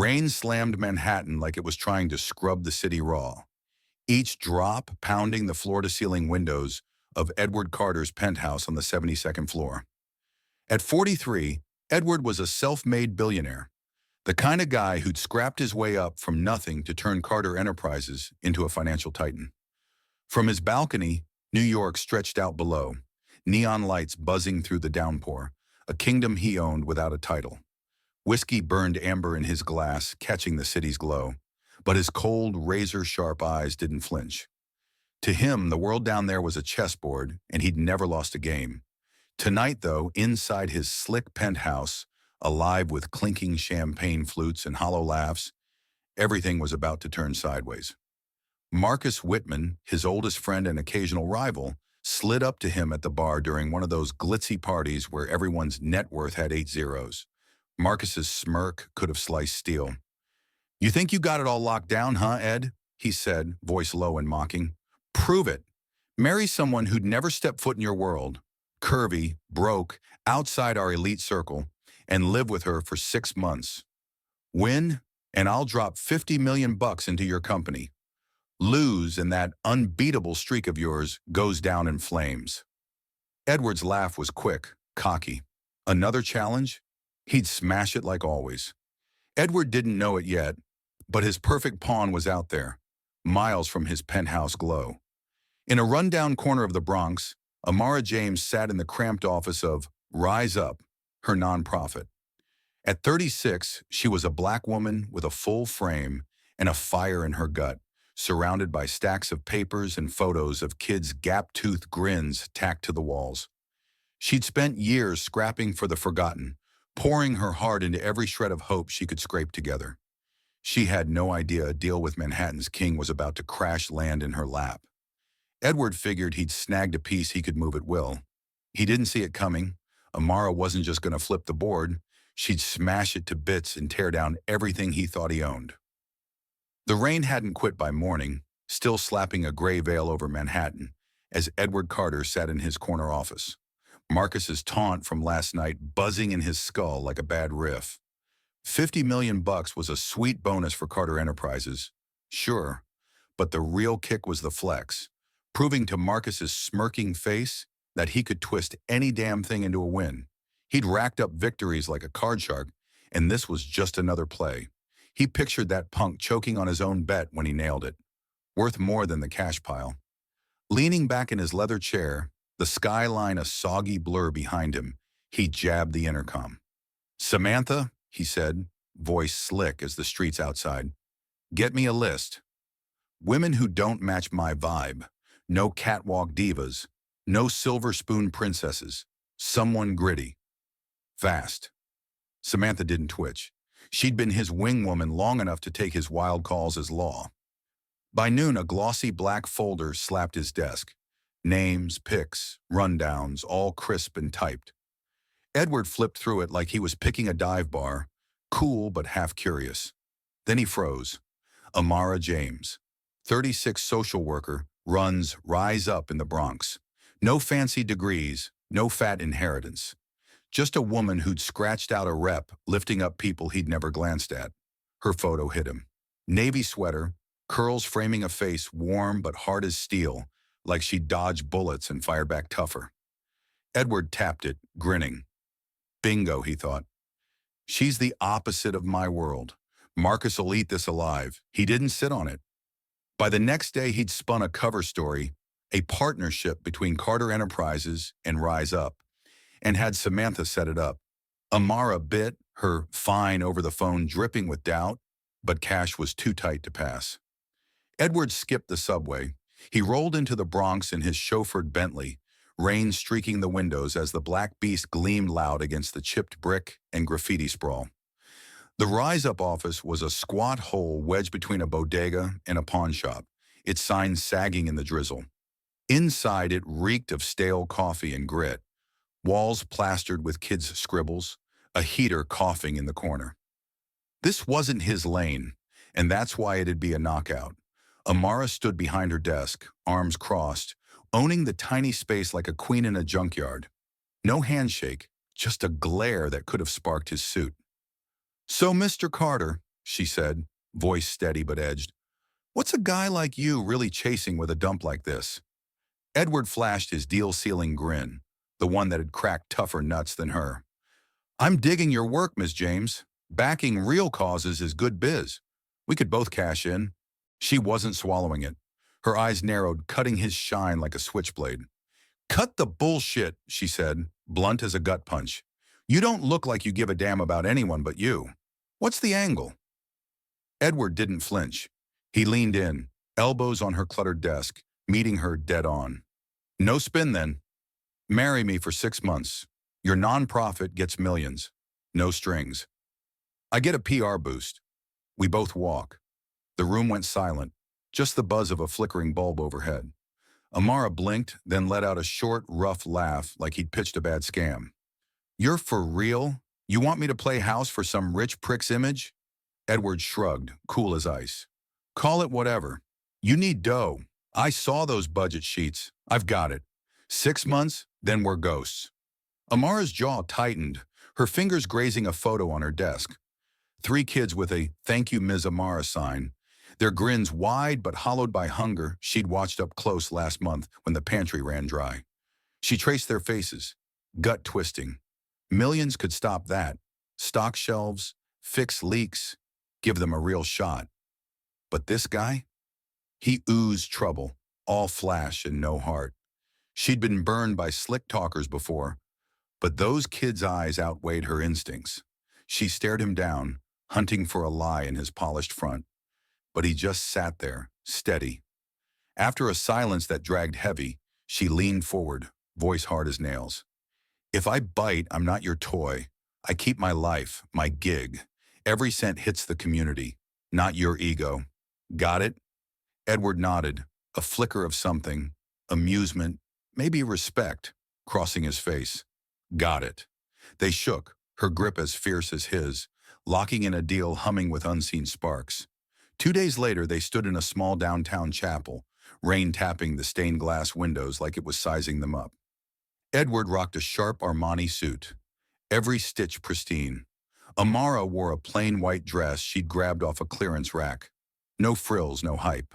Rain slammed Manhattan like it was trying to scrub the city raw, each drop pounding the floor-to-ceiling windows of Edward Carter's penthouse on the 72nd floor. At 43, Edward was a self-made billionaire, the kind of guy who'd scrapped his way up from nothing to turn Carter Enterprises into a financial titan. From his balcony, New York stretched out below, neon lights buzzing through the downpour, a kingdom he owned without a title. Whiskey burned amber in his glass, catching the city's glow, but his cold, razor-sharp eyes didn't flinch. To him, the world down there was a chessboard, and he'd never lost a game. Tonight, though, inside his slick penthouse, alive with clinking champagne flutes and hollow laughs, everything was about to turn sideways. Marcus Whitman, his oldest friend and occasional rival, slid up to him at the bar during one of those glitzy parties where everyone's net worth had 8 zeros. Marcus's smirk could have sliced steel. "You think you got it all locked down, huh, Ed?" he said, voice low and mocking. "Prove it. Marry someone who'd never stepped foot in your world, curvy, broke, outside our elite circle, and live with her for 6 months. Win, and I'll drop 50 million bucks into your company. Lose, and that unbeatable streak of yours goes down in flames." Edward's laugh was quick, cocky. Another challenge? He'd smash it like always. Edward didn't know it yet, but his perfect pawn was out there, miles from his penthouse glow. In a rundown corner of the Bronx, Amara James sat in the cramped office of Rise Up, her nonprofit. At 36, she was a black woman with a full frame and a fire in her gut, surrounded by stacks of papers and photos of kids' gap-toothed grins tacked to the walls. She'd spent years scrapping for the forgotten, pouring her heart into every shred of hope she could scrape together. She had no idea a deal with Manhattan's king was about to crash land in her lap. Edward figured he'd snagged a piece he could move at will. He didn't see it coming. Amara wasn't just going to flip the board. She'd smash it to bits and tear down everything he thought he owned. The rain hadn't quit by morning, still slapping a gray veil over Manhattan, as Edward Carter sat in his corner office. Marcus's taunt from last night buzzing in his skull like a bad riff. 50 million bucks was a sweet bonus for Carter Enterprises, sure, but the real kick was the flex, proving to Marcus's smirking face that he could twist any damn thing into a win. He'd racked up victories like a card shark, and this was just another play. He pictured that punk choking on his own bet when he nailed it. Worth more than the cash pile. Leaning back in his leather chair, the skyline a soggy blur behind him, he jabbed the intercom. "Samantha," he said, voice slick as the streets outside, "get me a list. Women who don't match my vibe. No catwalk divas. No silver spoon princesses. Someone gritty. Fast." Samantha didn't twitch. She'd been his wingwoman long enough to take his wild calls as law. By noon, a glossy black folder slapped his desk. Names, pics, rundowns, all crisp and typed. Edward flipped through it like he was picking a dive bar, cool but half curious. Then he froze. Amara James, 36 social worker, runs Rise Up in the Bronx. No fancy degrees, no fat inheritance. Just a woman who'd scratched out a rep lifting up people he'd never glanced at. Her photo hit him. Navy sweater, curls framing a face warm but hard as steel, like she'd dodged bullets and fired back tougher. Edward tapped it, grinning. Bingo, he thought. She's the opposite of my world. Marcus will eat this alive. He didn't sit on it. By the next day, he'd spun a cover story, a partnership between Carter Enterprises and Rise Up, and had Samantha set it up. Amara bit, her fine over the phone dripping with doubt, but cash was too tight to pass. Edward skipped the subway. He rolled into the Bronx in his chauffeured Bentley, rain streaking the windows as the black beast gleamed loud against the chipped brick and graffiti sprawl. The Rise Up office was a squat hole wedged between a bodega and a pawn shop, its sign sagging in the drizzle. Inside it reeked of stale coffee and grit, walls plastered with kids' scribbles, a heater coughing in the corner. This wasn't his lane, and that's why it'd be a knockout. Amara stood behind her desk, arms crossed, owning the tiny space like a queen in a junkyard. No handshake, just a glare that could have sparked his suit. "So, Mr. Carter," she said, voice steady but edged. What's a guy like you really chasing with a dump like this? Edward flashed his deal-sealing grin, the one that had cracked tougher nuts than her. I'm digging your work, Miss James. Backing real causes is good biz. We could both cash in. She wasn't swallowing it. Her eyes narrowed, cutting his shine like a switchblade. Cut the bullshit, she said, blunt as a gut punch. You don't look like you give a damn about anyone but you. What's the angle? Edward didn't flinch. He leaned in, elbows on her cluttered desk, meeting her dead on. No spin then. Marry me for 6 months. Your nonprofit gets millions. No strings. I get a PR boost. We both walk. The room went silent, just the buzz of a flickering bulb overhead. Amara blinked, then let out a short, rough laugh like he'd pitched a bad scam. You're for real? You want me to play house for some rich prick's image? Edward shrugged, cool as ice. Call it whatever. You need dough. I saw those budget sheets. I've got it. 6 months, then we're ghosts. Amara's jaw tightened, her fingers grazing a photo on her desk. 3 kids with a "Thank you, Ms. Amara" sign, their grins wide but hollowed by hunger she'd watched up close last month when the pantry ran dry. She traced their faces, gut twisting. Millions could stop that. Stock shelves, fix leaks, give them a real shot. But this guy? He oozed trouble, all flash and no heart. She'd been burned by slick talkers before, but those kids' eyes outweighed her instincts. She stared him down, hunting for a lie in his polished front. But he just sat there, steady. After a silence that dragged heavy, she leaned forward, voice hard as nails. If I bite, I'm not your toy. I keep my life, my gig. Every cent hits the community, not your ego. Got it? Edward nodded, a flicker of something, amusement, maybe respect, crossing his face. Got it. They shook, her grip as fierce as his, locking in a deal humming with unseen sparks. 2 days later, they stood in a small downtown chapel, rain tapping the stained glass windows like it was sizing them up. Edward rocked a sharp Armani suit, every stitch pristine. Amara wore a plain white dress she'd grabbed off a clearance rack. No frills, no hype.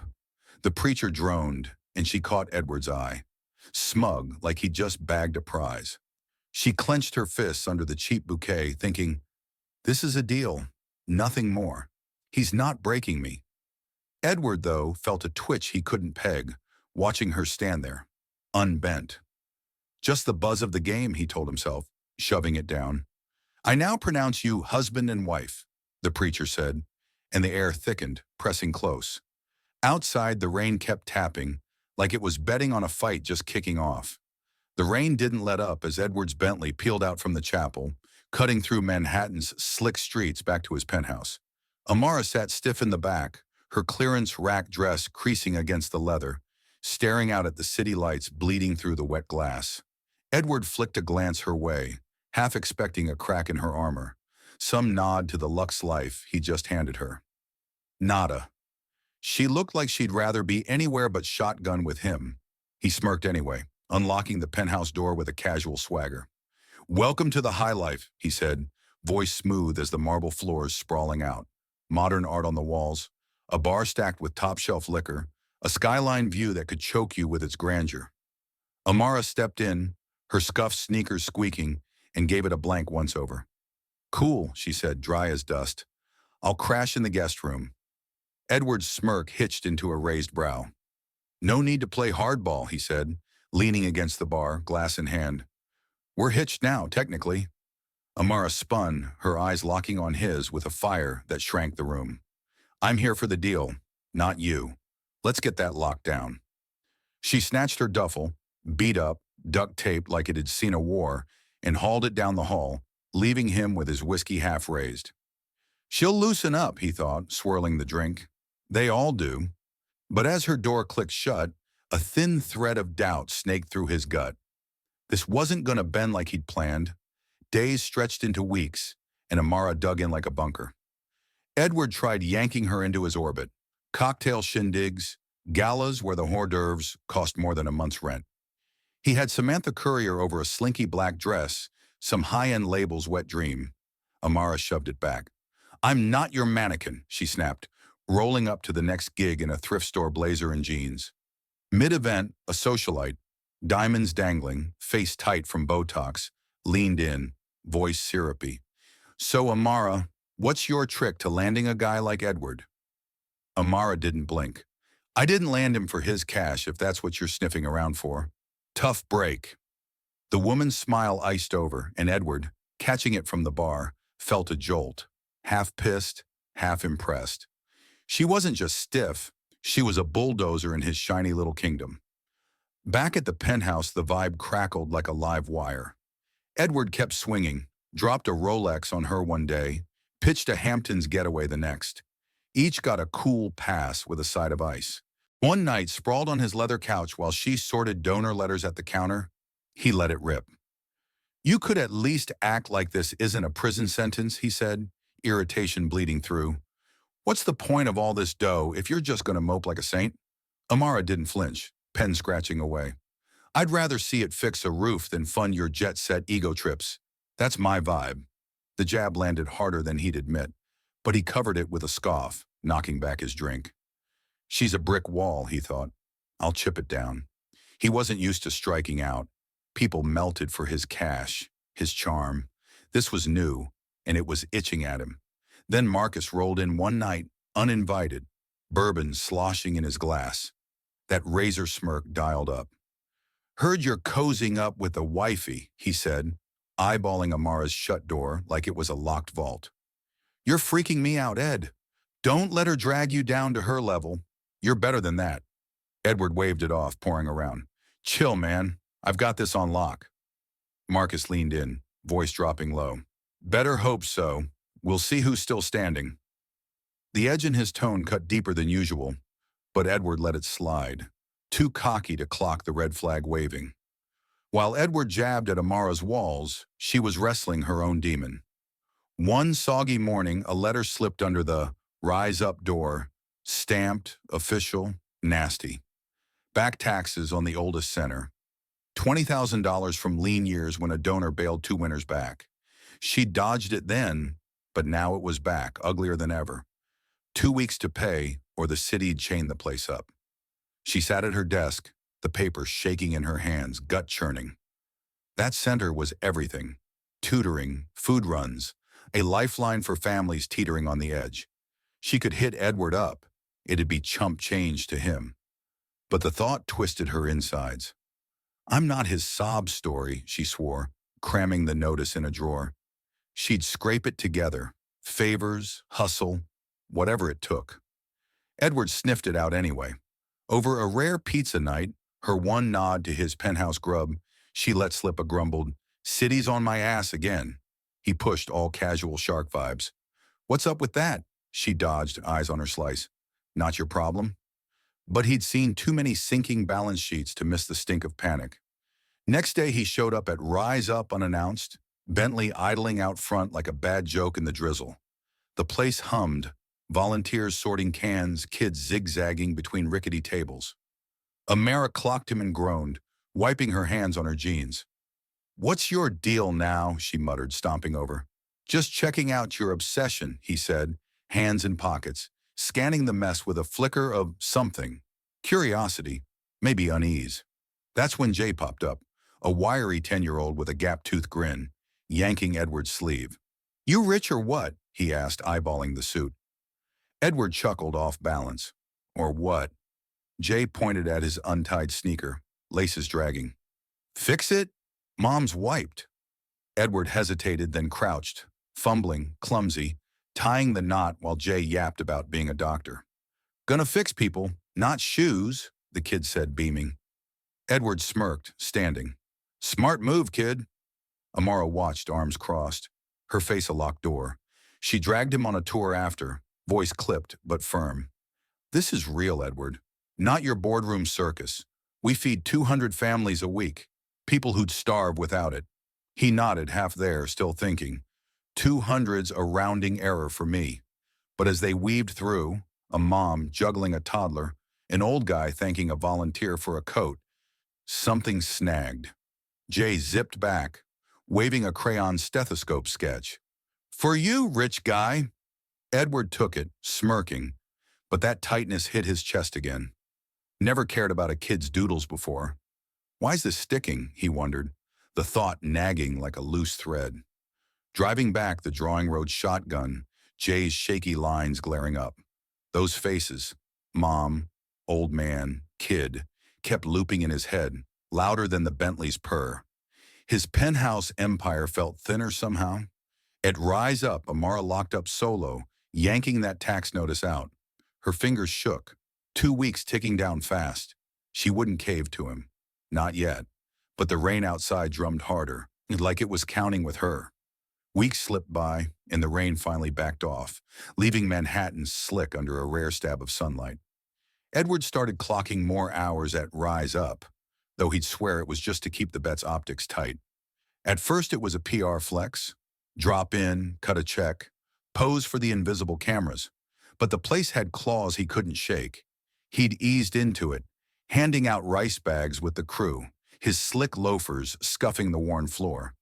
The preacher droned, and she caught Edward's eye. Smug, like he'd just bagged a prize. She clenched her fists under the cheap bouquet, thinking, this is a deal, nothing more. He's not breaking me. Edward, though, felt a twitch he couldn't peg, watching her stand there, unbent. Just the buzz of the game, he told himself, shoving it down. I now pronounce you husband and wife, the preacher said, and the air thickened, pressing close. Outside, the rain kept tapping, like it was betting on a fight just kicking off. The rain didn't let up as Edward's Bentley peeled out from the chapel, cutting through Manhattan's slick streets back to his penthouse. Amara sat stiff in the back, her clearance rack dress creasing against the leather, staring out at the city lights bleeding through the wet glass. Edward flicked a glance her way, half expecting a crack in her armor, some nod to the luxe life he just handed her. Nada. She looked like she'd rather be anywhere but shotgun with him. He smirked anyway, unlocking the penthouse door with a casual swagger. Welcome to the high life, he said, voice smooth as the marble floors sprawling out. Modern art on the walls, a bar stacked with top-shelf liquor, a skyline view that could choke you with its grandeur. Amara stepped in, her scuffed sneakers squeaking, and gave it a blank once-over. Cool, she said, dry as dust. I'll crash in the guest room. Edward's smirk hitched into a raised brow. No need to play hardball, he said, leaning against the bar, glass in hand. We're hitched now, technically. Amara spun, her eyes locking on his with a fire that shrank the room. I'm here for the deal, not you. Let's get that locked down. She snatched her duffel, beat up, duct taped like it had seen a war, and hauled it down the hall, leaving him with his whiskey half raised. She'll loosen up, he thought, swirling the drink. They all do. But as her door clicked shut, a thin thread of doubt snaked through his gut. This wasn't going to bend like he'd planned. Days stretched into weeks, and Amara dug in like a bunker. Edward tried yanking her into his orbit. Cocktail shindigs, galas where the hors d'oeuvres cost more than a month's rent. He had Samantha Courier over a slinky black dress, some high-end label's wet dream. Amara shoved it back. I'm not your mannequin, she snapped, rolling up to the next gig in a thrift store blazer and jeans. Mid-event, a socialite, diamonds dangling, face tight from Botox, leaned in, voice syrupy. So, Amara, what's your trick to landing a guy like Edward? Amara didn't blink. I didn't land him for his cash, if that's what you're sniffing around for. Tough break. The woman's smile iced over, and Edward, catching it from the bar, felt a jolt, half pissed, half impressed. She wasn't just stiff, she was a bulldozer in his shiny little kingdom. Back at the penthouse, the vibe crackled like a live wire. Edward kept swinging, dropped a Rolex on her one day, pitched a Hamptons getaway the next. Each got a cool pass with a side of ice. One night, sprawled on his leather couch while she sorted donor letters at the counter, he let it rip. You could at least act like this isn't a prison sentence, he said, irritation bleeding through. What's the point of all this dough if you're just going to mope like a saint? Amara didn't flinch, pen scratching away. I'd rather see it fix a roof than fund your jet-set ego trips. That's my vibe. The jab landed harder than he'd admit, but he covered it with a scoff, knocking back his drink. She's a brick wall, he thought. I'll chip it down. He wasn't used to striking out. People melted for his cash, his charm. This was new, and it was itching at him. Then Marcus rolled in one night, uninvited, bourbon sloshing in his glass. That razor smirk dialed up. Heard you're cozying up with the wifey, he said, eyeballing Amara's shut door like it was a locked vault. You're freaking me out, Ed. Don't let her drag you down to her level. You're better than that. Edward waved it off, pouring around. Chill, man. I've got this on lock. Marcus leaned in, voice dropping low. Better hope so. We'll see who's still standing. The edge in his tone cut deeper than usual, but Edward let it slide, too cocky to clock the red flag waving. While Edward jabbed at Amara's walls, she was wrestling her own demon. One soggy morning, a letter slipped under the "Rise Up" door, stamped, official, nasty. Back taxes on the oldest center. $20,000 from lean years when a donor bailed two winners back. She dodged it then, but now it was back, uglier than ever. 2 weeks to pay, or the city'd chain the place up. She sat at her desk, the paper shaking in her hands, gut churning. That center was everything. Tutoring, food runs, a lifeline for families teetering on the edge. She could hit Edward up. It'd be chump change to him. But the thought twisted her insides. I'm not his sob story, she swore, cramming the notice in a drawer. She'd scrape it together. Favors, hustle, whatever it took. Edward sniffed it out anyway. Over a rare pizza night, her one nod to his penthouse grub, she let slip a grumbled, "City's on my ass again." He pushed all casual shark vibes. What's up with that? She dodged, eyes on her slice. Not your problem? But he'd seen too many sinking balance sheets to miss the stink of panic. Next day he showed up at Rise Up unannounced, Bentley idling out front like a bad joke in the drizzle. The place hummed, volunteers sorting cans, kids zigzagging between rickety tables. Amara clocked him and groaned, wiping her hands on her jeans. What's your deal now? She muttered, stomping over. Just checking out your obsession, he said, hands in pockets, scanning the mess with a flicker of something. Curiosity, maybe unease. That's when Jay popped up, a wiry 10-year-old with a gap-toothed grin, yanking Edward's sleeve. You rich or what? He asked, eyeballing the suit. Edward chuckled off balance. Or what? Jay pointed at his untied sneaker, laces dragging. Fix it? Mom's wiped. Edward hesitated, then crouched, fumbling, clumsy, tying the knot while Jay yapped about being a doctor. Gonna fix people, not shoes, the kid said, beaming. Edward smirked, standing. Smart move, kid. Amara watched, arms crossed, her face a locked door. She dragged him on a tour after, voice clipped but firm. This is real, Edward. Not your boardroom circus. We feed 200 families a week, people who'd starve without it. He nodded, half there, still thinking. 200's a rounding error for me. But as they weaved through, a mom juggling a toddler, an old guy thanking a volunteer for a coat, something snagged. Jay zipped back, waving a crayon stethoscope sketch. For you, rich guy. Edward took it, smirking, but that tightness hit his chest again. Never cared about a kid's doodles before. Why's this sticking, he wondered, the thought nagging like a loose thread. Driving back the drawing road shotgun, Jay's shaky lines glaring up. Those faces, mom, old man, kid, kept looping in his head, louder than the Bentley's purr. His penthouse empire felt thinner somehow. At Rise Up, Amara locked up solo, yanking that tax notice out. Her fingers shook, 2 weeks ticking down fast. She wouldn't cave to him. Not yet. But the rain outside drummed harder, like it was counting with her. Weeks slipped by, and the rain finally backed off, leaving Manhattan slick under a rare stab of sunlight. Edward started clocking more hours at Rise Up, though he'd swear it was just to keep the bet's optics tight. At first it was a PR flex. Drop in, cut a check, pose for the invisible cameras. But the place had claws he couldn't shake. He'd eased into it, handing out rice bags with the crew, his slick loafers scuffing the worn floor.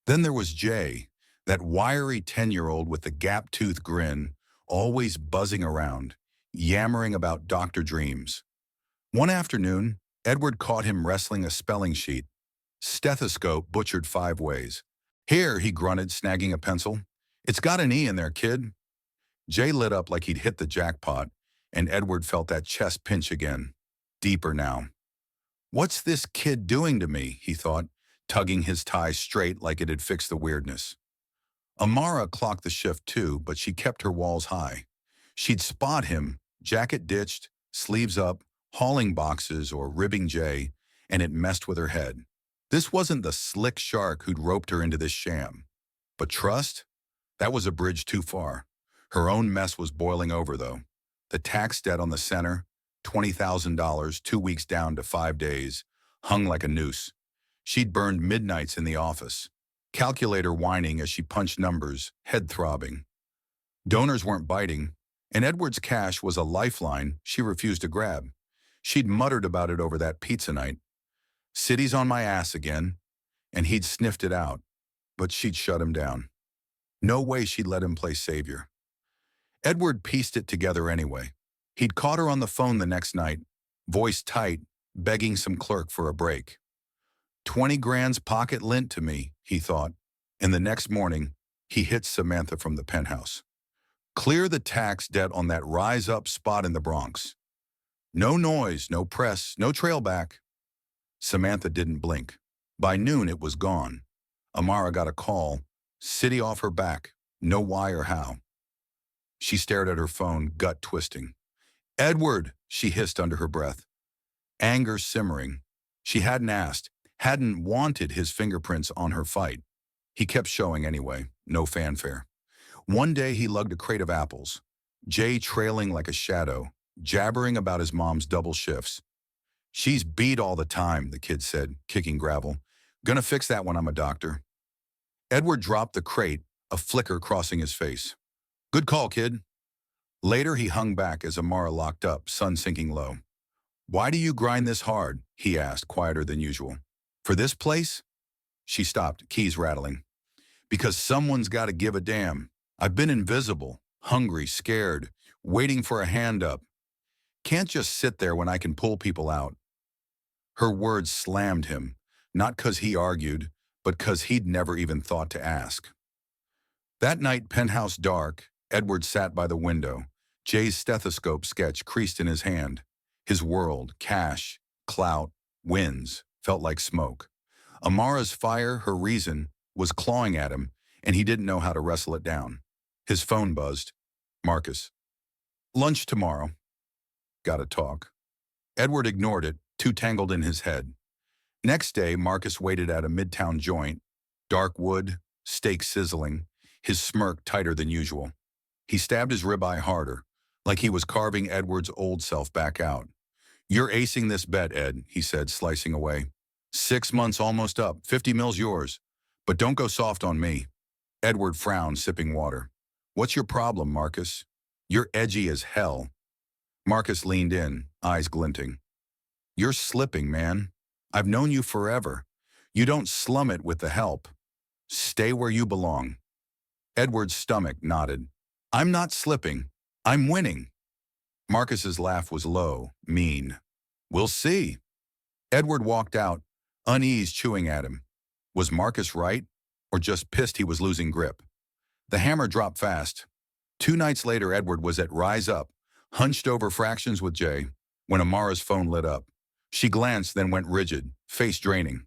Then there was Jay, that wiry 10-year-old with the gap-toothed grin, always buzzing around, yammering about doctor dreams. One afternoon, Edward caught him wrestling a spelling sheet. Stethoscope butchered 5 ways. "Here," he grunted, snagging a pencil. "It's got an E in there, kid." Jay lit up like he'd hit the jackpot, and Edward felt that chest pinch again. Deeper now. "What's this kid doing to me?" he thought, tugging his tie straight like it had fixed the weirdness. Amara clocked the shift too, but she kept her walls high. She'd spot him, jacket ditched, sleeves up, hauling boxes or ribbing Jay, and it messed with her head. This wasn't the slick shark who'd roped her into this sham. But trust? That was a bridge too far. Her own mess was boiling over, though. The tax debt on the center, $20,000, 2 weeks down to 5 days, hung like a noose. She'd burned midnights in the office, calculator whining as she punched numbers, head throbbing. Donors weren't biting, and Edward's cash was a lifeline she refused to grab. She'd muttered about it over that pizza night. "City's on my ass again," and he'd sniffed it out, but she'd shut him down. No way she'd let him play savior. Edward pieced it together anyway. He'd caught her on the phone the next night, voice tight, begging some clerk for a break. 20 grand's pocket lint to me, he thought, and the next morning, he hit Samantha from the penthouse. Clear the tax debt on that Rise Up spot in the Bronx. No noise, no press, no trail back. Samantha didn't blink. By noon, it was gone. Amara got a call. City off her back. No why or how. She stared at her phone, gut twisting. "Edward," she hissed under her breath. Anger simmering. She hadn't asked, hadn't wanted his fingerprints on her fight. He kept showing anyway, no fanfare. One day he lugged a crate of apples. Jay trailing like a shadow, jabbering about his mom's double shifts. "She's beat all the time," the kid said, kicking gravel. "Gonna fix that when I'm a doctor." Edward dropped the crate, a flicker crossing his face. "Good call, kid." Later he hung back as Amara locked up, sun sinking low. "Why do you grind this hard?" he asked, quieter than usual. "For this place?" She stopped, keys rattling. "Because someone's got to give a damn. I've been invisible, hungry, scared, waiting for a hand up. Can't just sit there when I can pull people out." Her words slammed him, not 'cause he argued, but 'cause he'd never even thought to ask. That night, penthouse dark, Edward sat by the window, Jay's stethoscope sketch creased in his hand. His world, cash, clout, wins, felt like smoke. Amara's fire, her reason, was clawing at him, and he didn't know how to wrestle it down. His phone buzzed. "Marcus. Lunch tomorrow. Gotta talk." Edward ignored it, too tangled in his head. Next day, Marcus waited at a midtown joint, dark wood, steak sizzling, his smirk tighter than usual. He stabbed his ribeye harder, like he was carving Edward's old self back out. "You're acing this bet, Ed," he said, slicing away. 6 months almost up, 50 mil's yours. But don't go soft on me." Edward frowned, sipping water. "What's your problem, Marcus? You're edgy as hell." Marcus leaned in, eyes glinting. "You're slipping, man. I've known you forever. You don't slum it with the help. Stay where you belong." Edward's stomach knotted. I'm not slipping. I'm winning. Marcus's laugh was low, mean. We'll see. Edward walked out, unease chewing at him. Was Marcus right, or just pissed he was losing grip? The hammer dropped fast. 2 nights later, Edward was at Rise Up, hunched over fractions with Jay, when Amara's phone lit up. She glanced, then went rigid, face draining.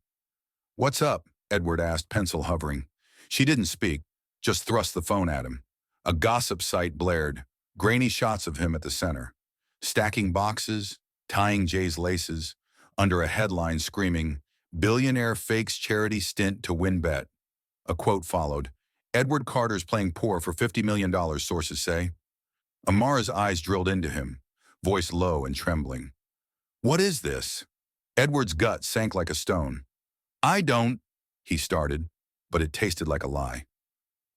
What's up? Edward asked, pencil hovering. She didn't speak, just thrust the phone at him. A gossip site blared, grainy shots of him at the center, stacking boxes, tying Jay's laces, under a headline screaming, "Billionaire fakes charity stint to win bet." A quote followed, "Edward Carter's playing poor for $50 million, sources say." Amara's eyes drilled into him, voice low and trembling. What is this? Edward's gut sank like a stone. I don't, he started, but it tasted like a lie.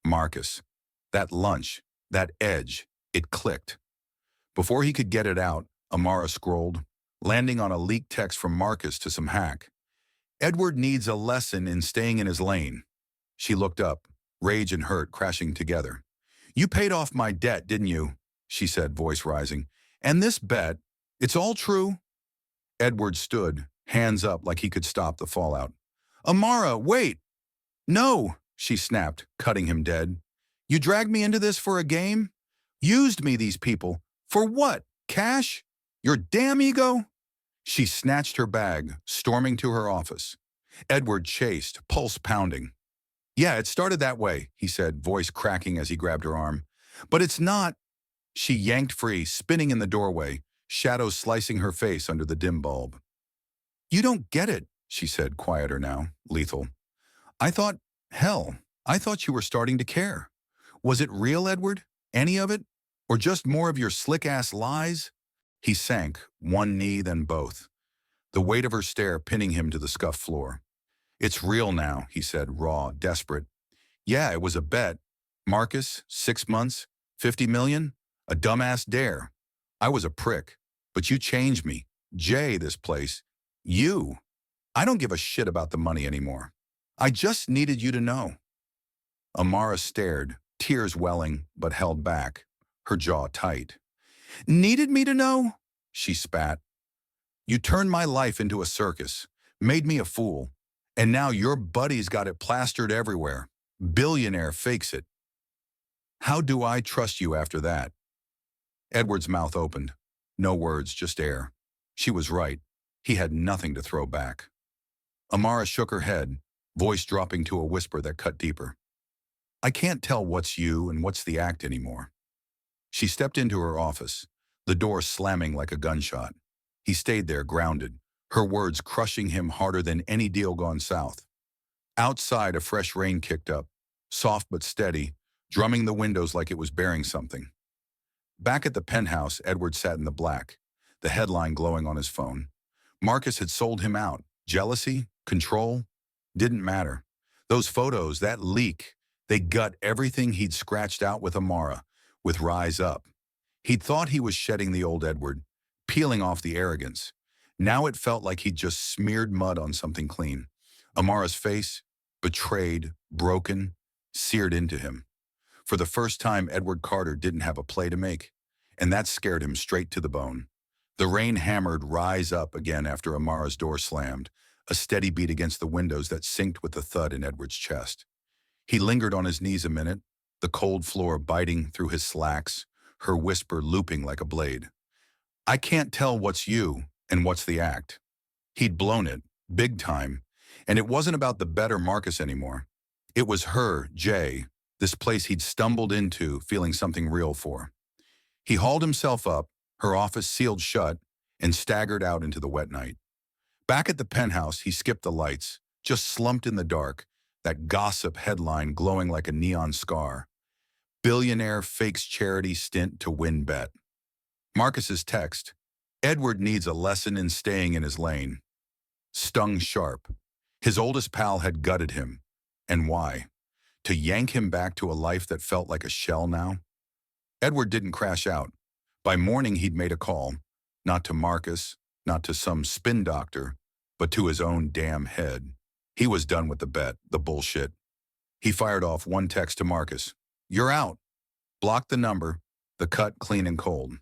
Marcus. That lunch, that edge, it clicked. Before he could get it out, Amara scrolled, landing on a leaked text from Marcus to some hack. Edward needs a lesson in staying in his lane. She looked up, rage and hurt crashing together. You paid off my debt, didn't you? She said, voice rising. And this bet, it's all true? Edward stood, hands up like he could stop the fallout. Amara, wait! No, she snapped, cutting him dead. You dragged me into this for a game? Used me, these people. For what? Cash? Your damn ego? She snatched her bag, storming to her office. Edward chased, pulse pounding. Yeah, it started that way, he said, voice cracking as he grabbed her arm. But it's not. She yanked free, spinning in the doorway, shadows slicing her face under the dim bulb. You don't get it, she said, quieter now, lethal. I thought you were starting to care. Was it real, Edward? Any of it? Or just more of your slick-ass lies? He sank, one knee, then both, the weight of her stare pinning him to the scuffed floor. It's real now, he said, raw, desperate. Yeah, it was a bet. Marcus, 6 months, 50 million? A dumbass dare. I was a prick, but you changed me. Jay, this place. You. I don't give a shit about the money anymore. I just needed you to know. Amara stared, tears welling, but held back, her jaw tight. Needed me to know? She spat. You turned my life into a circus, made me a fool, and now your buddy's got it plastered everywhere. Billionaire fakes it. How do I trust you after that? Edward's mouth opened. No words, just air. She was right. He had nothing to throw back. Amara shook her head, voice dropping to a whisper that cut deeper. I can't tell what's you and what's the act anymore. She stepped into her office, the door slamming like a gunshot. He stayed there, grounded, her words crushing him harder than any deal gone south. Outside, a fresh rain kicked up, soft but steady, drumming the windows like it was bearing something. Back at the penthouse, Edward sat in the black, the headline glowing on his phone. Marcus had sold him out. Jealousy? Control? Didn't matter. Those photos, that leak, they gut everything he'd scratched out with Amara, with Rise Up. He'd thought he was shedding the old Edward, peeling off the arrogance. Now it felt like he'd just smeared mud on something clean. Amara's face, betrayed, broken, seared into him. For the first time, Edward Carter didn't have a play to make, and that scared him straight to the bone. The rain hammered Rise Up again after Amara's door slammed, a steady beat against the windows that synced with the thud in Edward's chest. He lingered on his knees a minute, the cold floor biting through his slacks, her whisper looping like a blade. I can't tell what's you and what's the act. He'd blown it, big time, and it wasn't about the better Marcus anymore. It was her, Jay, this place he'd stumbled into feeling something real for. He hauled himself up, her office sealed shut, and staggered out into the wet night. Back at the penthouse, he skipped the lights, just slumped in the dark, that gossip headline glowing like a neon scar. Billionaire fakes charity stint to win bet. Marcus's text, Edward needs a lesson in staying in his lane. Stung sharp. His oldest pal had gutted him. And why? To yank him back to a life that felt like a shell now? Edward didn't crash out. By morning, he'd made a call, not to Marcus, not to some spin doctor, but to his own damn head. He was done with the bet, the bullshit. He fired off one text to Marcus. You're out. Block the number, the cut clean and cold.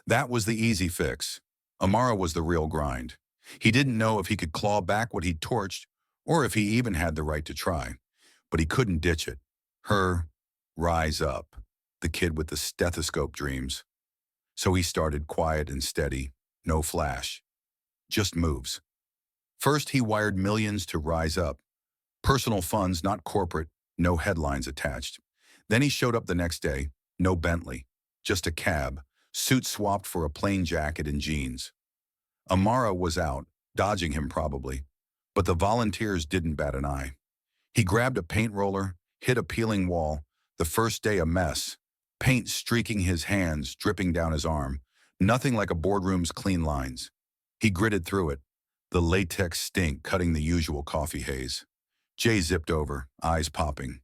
That was the easy fix. Amara was the real grind. He didn't know if he could claw back what he'd torched or if he even had the right to try. But he couldn't ditch it. Her rise up, the kid with the stethoscope dreams. So he started quiet and steady, no flash, just moves. First, he wired millions to rise up. Personal funds, not corporate, no headlines attached. Then he showed up the next day, no Bentley, just a cab, suit swapped for a plain jacket and jeans. Amara was out, dodging him probably, but the volunteers didn't bat an eye. He grabbed a paint roller, hit a peeling wall, the first day a mess, paint streaking his hands, dripping down his arm, nothing like a boardroom's clean lines. He gritted through it, the latex stink cutting the usual coffee haze. Jay zipped over, eyes popping.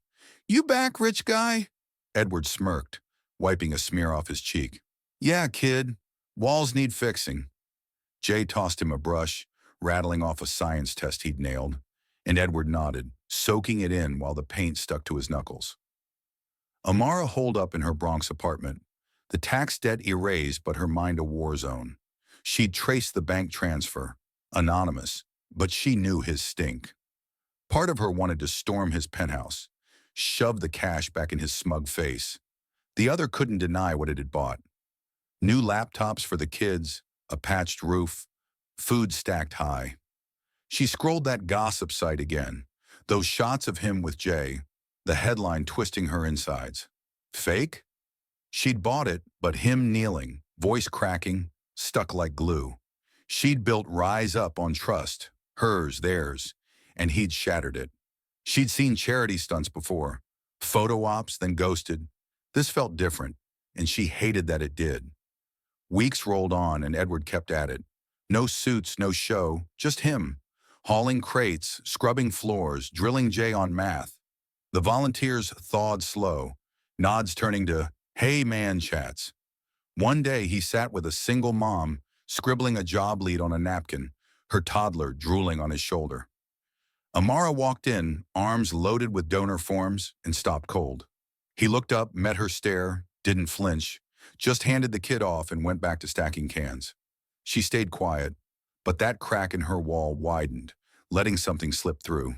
"You back, rich guy?" Edward smirked, wiping a smear off his cheek. "Yeah, kid. Walls need fixing." Jay tossed him a brush, rattling off a science test he'd nailed, and Edward nodded, soaking it in while the paint stuck to his knuckles. Amara holed up in her Bronx apartment, the tax debt erased but her mind a war zone. She'd traced the bank transfer, anonymous, but she knew his stink. Part of her wanted to storm his penthouse, shove the cash back in his smug face. The other couldn't deny what it had bought. New laptops for the kids, a patched roof, food stacked high. She scrolled that gossip site again, those shots of him with Jay, the headline twisting her insides. Fake? She'd bought it, but him kneeling, voice cracking, stuck like glue. She'd built Rise Up on trust, hers, theirs, and he'd shattered it. She'd seen charity stunts before, photo ops, then ghosted. This felt different, and she hated that it did. Weeks rolled on, and Edward kept at it. No suits, no show, just him, hauling crates, scrubbing floors, drilling Jay on math. The volunteers thawed slow, nods turning to "hey man" chats. One day he sat with a single mom, scribbling a job lead on a napkin, her toddler drooling on his shoulder. Amara walked in, arms loaded with donor forms, and stopped cold. He looked up, met her stare, didn't flinch, just handed the kid off and went back to stacking cans. She stayed quiet, but that crack in her wall widened, letting something slip through.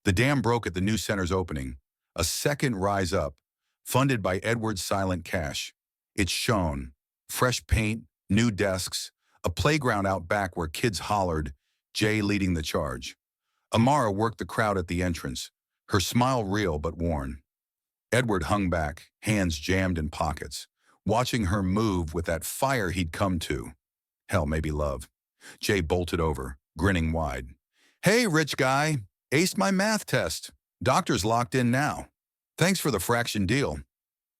The dam broke at the new center's opening, a second Rise Up, funded by Edward's silent cash. It shone, fresh paint, new desks, a playground out back where kids hollered, Jay leading the charge. Amara worked the crowd at the entrance, her smile real but worn. Edward hung back, hands jammed in pockets, watching her move with that fire he'd come to. Hell, maybe love. Jay bolted over, grinning wide. "Hey, rich guy, aced my math test. Doctor's locked in now. Thanks for the fraction deal."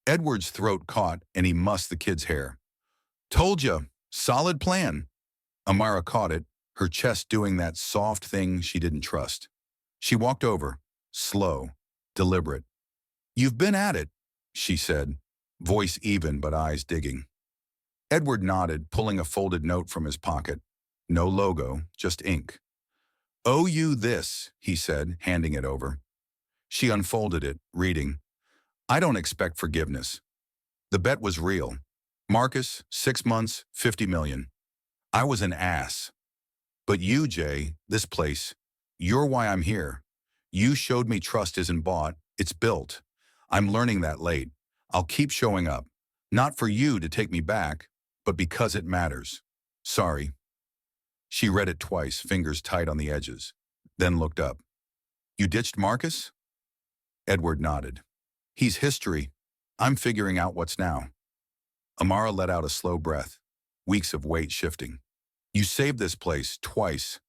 Edward's throat caught and he mussed the kid's hair. "Told ya, solid plan." Amara caught it, her chest doing that soft thing she didn't trust. She walked over, slow, deliberate. "You've been at it," she said, voice even but eyes digging. Edward nodded, pulling a folded note from his pocket. No logo, just ink. "Owe you this," he said, handing it over. She unfolded it, reading, "I don't expect forgiveness. The bet was real. Marcus, 6 months, 50 million. I was an ass. But you, Jay, this place, you're why I'm here. You showed me trust isn't bought, it's built. I'm learning that late. I'll keep showing up. Not for you to take me back, but because it matters. Sorry." She read it twice, fingers tight on the edges, then looked up. "You ditched Marcus?" Edward nodded. "He's history. I'm figuring out what's now." Amara let out a slow breath, weeks of weight shifting. "You saved this place twice.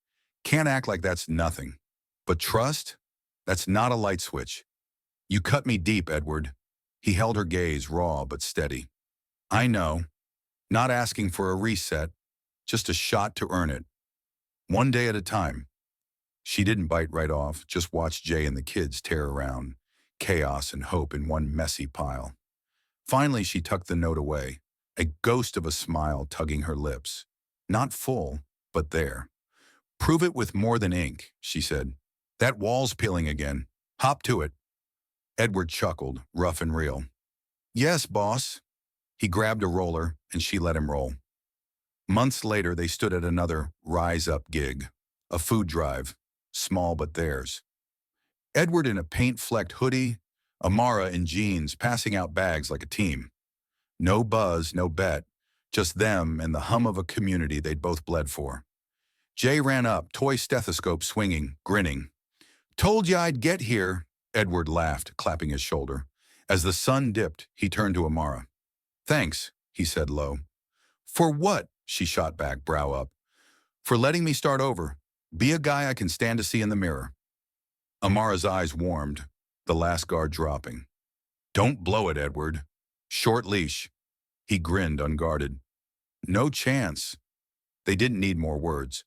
Can't act like that's nothing. But trust? That's not a light switch. You cut me deep, Edward." He held her gaze, raw but steady. "I know. Not asking for a reset, just a shot to earn it. One day at a time." She didn't bite right off, just watched Jay and the kids tear around, chaos and hope in one messy pile. Finally, she tucked the note away, a ghost of a smile tugging her lips. Not full, but there. "Prove it with more than ink," she said. "That wall's peeling again. Hop to it." Edward chuckled, rough and real. Yes, boss. He grabbed a roller and she let him roll. Months later, they stood at another Rise Up gig, a food drive, small but theirs. Edward in a paint-flecked hoodie, Amara in jeans passing out bags like a team. No buzz, no bet, just them and the hum of a community they'd both bled for. Jay ran up, toy stethoscope swinging, grinning. Told you I'd get here, Edward laughed, clapping his shoulder. As the sun dipped, he turned to Amara. Thanks, he said low. For what? She shot back, brow up. For letting me start over. Be a guy I can stand to see in the mirror. Amara's eyes warmed, the last guard dropping. Don't blow it, Edward. Short leash. He grinned, unguarded. No chance. They didn't need more words.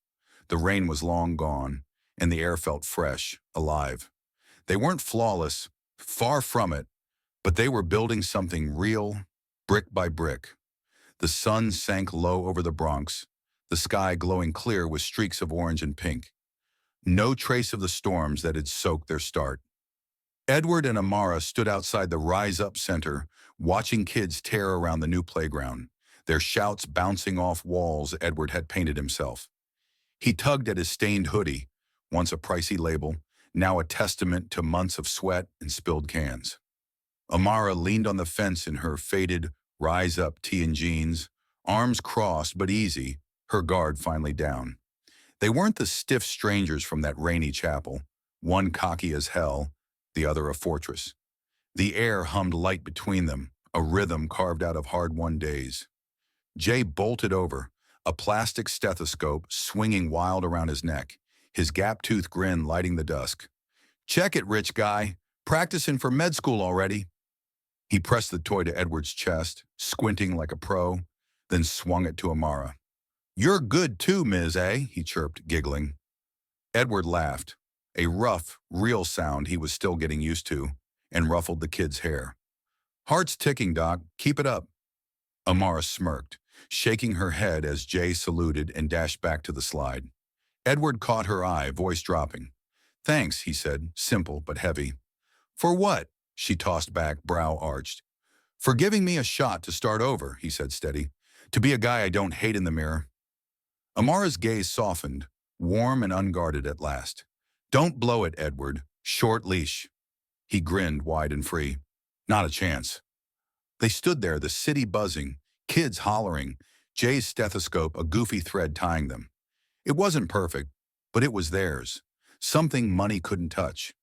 The rain was long gone, and the air felt fresh, alive. They weren't flawless, far from it, but they were building something real, brick by brick. The sun sank low over the Bronx, the sky glowing clear with streaks of orange and pink. No trace of the storms that had soaked their start. Edward and Amara stood outside the Rise Up Center, watching kids tear around the new playground, their shouts bouncing off walls Edward had painted himself. He tugged at his stained hoodie, once a pricey label, now a testament to months of sweat and spilled cans. Amara leaned on the fence in her faded Rise Up tee and jeans, arms crossed but easy, her guard finally down. They weren't the stiff strangers from that rainy chapel, one cocky as hell, the other a fortress. The air hummed light between them, a rhythm carved out of hard-won days. Jay bolted over, a plastic stethoscope swinging wild around his neck, his gap-toothed grin lighting the dusk. Check it, rich guy. Practicing for med school already. He pressed the toy to Edward's chest, squinting like a pro, then swung it to Amara. You're good too, Ms. A, he chirped, giggling. Edward laughed, a rough, real sound he was still getting used to, and ruffled the kid's hair. Heart's ticking, Doc. Keep it up. Amara smirked, shaking her head as Jay saluted and dashed back to the slide. Edward caught her eye, voice dropping. Thanks, he said, simple but heavy. For what? She tossed back, brow arched. For giving me a shot to start over, he said steady. To be a guy I don't hate in the mirror. Amara's gaze softened, warm and unguarded at last. Don't blow it, Edward. Short leash. He grinned wide and free. Not a chance. They stood there, the city buzzing, kids hollering, Jay's stethoscope a goofy thread tying them. It wasn't perfect, but it was theirs. Something money couldn't touch.